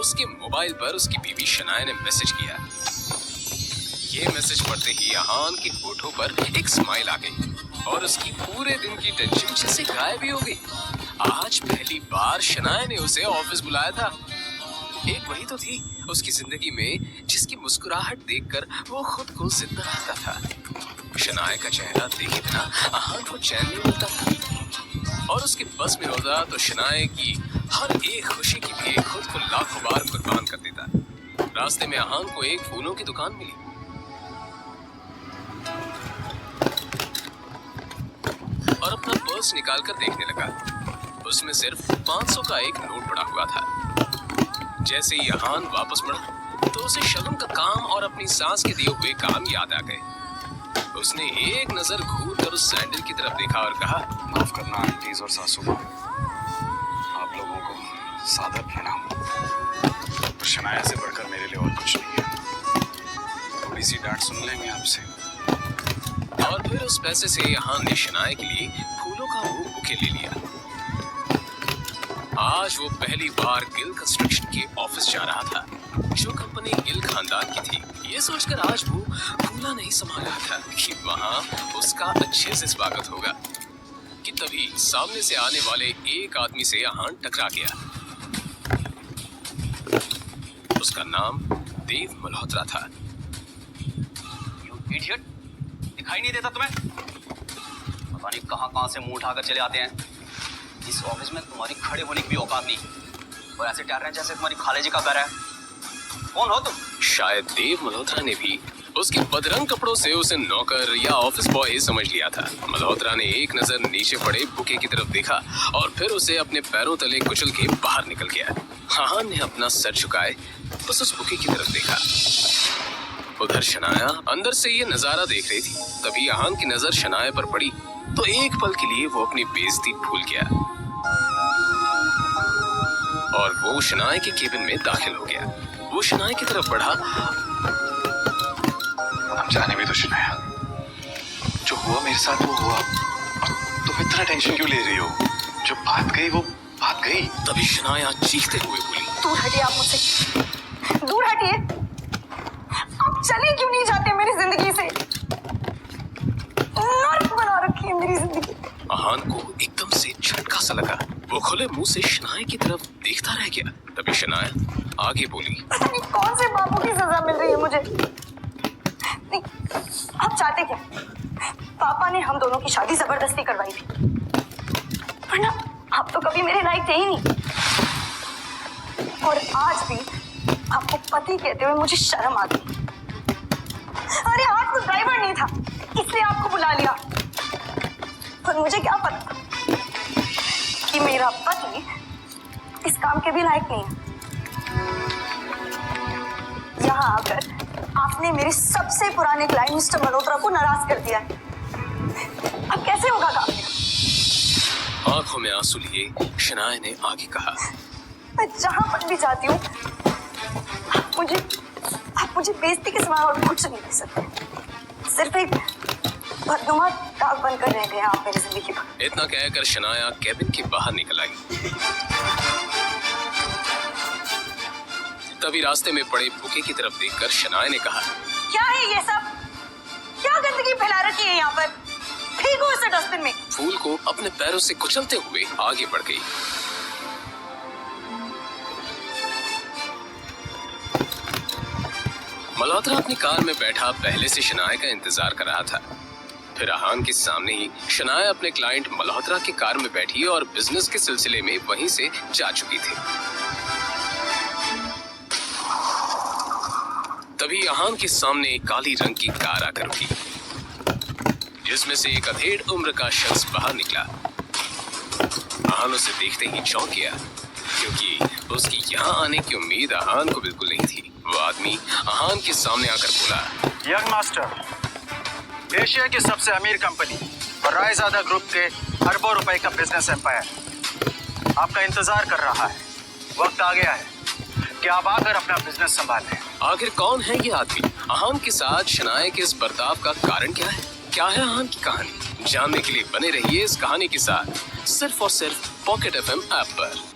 उसके मोबाइल पर उसकी बीवी शनाया ने मैसेज किया। ये मैसेज पढ़ते ही अहान के होठों पर एक स्माइल आ गई और उसकी पूरे दिन की टेंशन जैसे गायब ही हो गई। आज पहली बार शनाया ने उसे ऑफिस बुलाया था। एक वही तो थी उसकी जिंदगी में जिसकी मुस्कुराहट देखकर वो खुद को जिंदा रहता था। शनाया का चेहरा देखे बिना अहान को चैन नहीं मिलता था और उसके बस में होता तो शनाया की हर एक खुशी के लिए खुद को लाखों बार कुर्बान कर देता। रास्ते में अहान को एक फूलों की दुकान मिली और अपना पर्स निकालकर देखने लगा। उसमें सिर्फ 500 का एक नोट पड़ा हुआ था। जैसे ही अहान वापस मुड़ा तो उसे शगुन का काम और अपनी सास के दिए हुए काम याद आ गए। उसने एक नजर घूर कर उस सैंडल की तरफ देखा और कहा, माफ करना आंटीज और सासू माँ, आप लोगों को सादर प्रणाम। तो शनाया से बढ़कर मेरे लिए और कुछ नहीं है। थोड़ी सी डांट सुन लेंगे आपसे। और फिर उस पैसे से अहान ने शनाया के लिए फूलों का वो बुके ले लिया। आज वो पहली बार गिल कंस्ट्रक्शन के ऑफिस जा रहा था, जो कंपनी गिल खानदान की थी। ये सोचकर आज वो फूला नहीं संभाल रहा था कि वहाँ उसका अच्छे से स्वागत होगा कि तभी सामने से आने वाले एक आदमी से अहान टकरा गया। उसका नाम देव मल्होत्रा था। You idiot! दिखाई नहीं देता तुम्हें? पता नहीं कहाँ से मुंह उठाकर चले आते हैं। इस ऑफिस में तुम्हारी खड़े होने की भी औकात नहीं और ऐसे टहल रहे हैं जैसे तुम्हारी खाले जी का घर है। कौन हो तुम? शायद देव मल्होत्रा ने भी उसके बदरंग कपड़ों से उसे नौकर या ऑफिस बॉय समझ लिया था। मल्होत्रा ने एक नजर नीचे पड़े बुके की तरफ देखा और फिर उसे अपने पैरों तले कुचल के बाहर निकल गया। अहान ने अपना सर झुकाए बस उस बुके की तरफ देखा। उधर शनाया अंदर से ये नजारा देख रही थी। तभी अहान की नजर शनाया पर पड़ी तो एक पल के लिए वो अपनी बेइज्जती भूल गया और वो शनाया के केबिन में दाखिल हो गया। वो शनाया की तरफ बढ़ा। अब जाने भी तो शनाया, जो हुआ मेरे साथ वो हुआ। तुम इतना टेंशन क्यों ले रही हो? जो बात गई वो बात गई। तभी शनाया चीखते हुए बोली, दूर हटिए आप मुझसे, दूर हटिए। आप चले क्यों नहीं जाते मेरी जिंदगी से? नर्क बना रखी है मेरी जिंदगी। अहान को एकदम से झटका सा लगा। वो खुले मुंह से शनाया की तरफ देखता रह गया। तभी शनाया आगे बोली, पता नहीं कौन से बाबू की सजा मिल रही है मुझे। नहीं, आप चाहते क्या? पापा ने हम दोनों की शादी जबरदस्ती करवाई थी, वरना आप तो कभी मेरे लायक थे ही नहीं। और आज भी आपको पति कहते हुए मुझे शर्म आ गई। अरे आज तो ड्राइवर नहीं था इसलिए आपको बुला लिया, पर मुझे क्या पता कि मेरा पति इस काम के भी लायक नहीं है। यहाँ आकर आपने मेरे सबसे पुराने क्लाइंट मिस्टर मल्होत्रा को नाराज कर दिया है। अब कैसे होगा काम मेरा? आंखों में आंसू लिए शनाया ने आगे कहा, मैं जहां पर भी जाती हूँ आप मुझे बेइज्जती के सिवा और कुछ नहीं दे सकते। सिर्फ एक बदनुमा दाग बनकर रह गए आप मेरी जिंदगी पर। इतना कहकर शनाया केबिन के बाहर निकल आई। तभी रास्ते में पड़े बुके की तरफ देखकर शनाया ने कहा, क्या है ये सब? क्या गंदगी फैला रखी है यहाँ पर? फेंको इसे डस्टबिन में। फूल को अपने पैरों से कुचलते हुए आगे बढ़ गई। मल्होत्रा अपनी कार में बैठा पहले से शनाया का इंतजार कर रहा था। फिर अहान के सामने ही शनाया अपने क्लाइंट मल्होत्रा की कार में बैठी और बिजनेस के सिलसिले में वहीं से जा चुकी थी। तभी अहान के सामने एक काली रंग की कार आकर रुकी, जिसमें से एक अधेड़ उम्र का शख्स बाहर निकला। अहान उसे देखते ही चौंक गया, क्योंकि उसकी यहाँ आने की उम्मीद अहान को बिल्कुल नहीं थी। वो आदमी अहान के सामने आकर बोला, यंग मास्टर, एशिया की सबसे अमीर कंपनी और रायजादा ग्रुप के अरबों रुपए का बिजनेस एम्पायर आपका इंतजार कर रहा है। वक्त आ गया है कि आप आकर अपना बिजनेस संभालें। आखिर कौन है ये आदमी? अहान के साथ शनाया के इस बर्ताव का कारण क्या है? क्या है अहान की कहानी? जानने के लिए बने रहिए इस कहानी के साथ, सिर्फ और सिर्फ पॉकेट FM ऐप पर।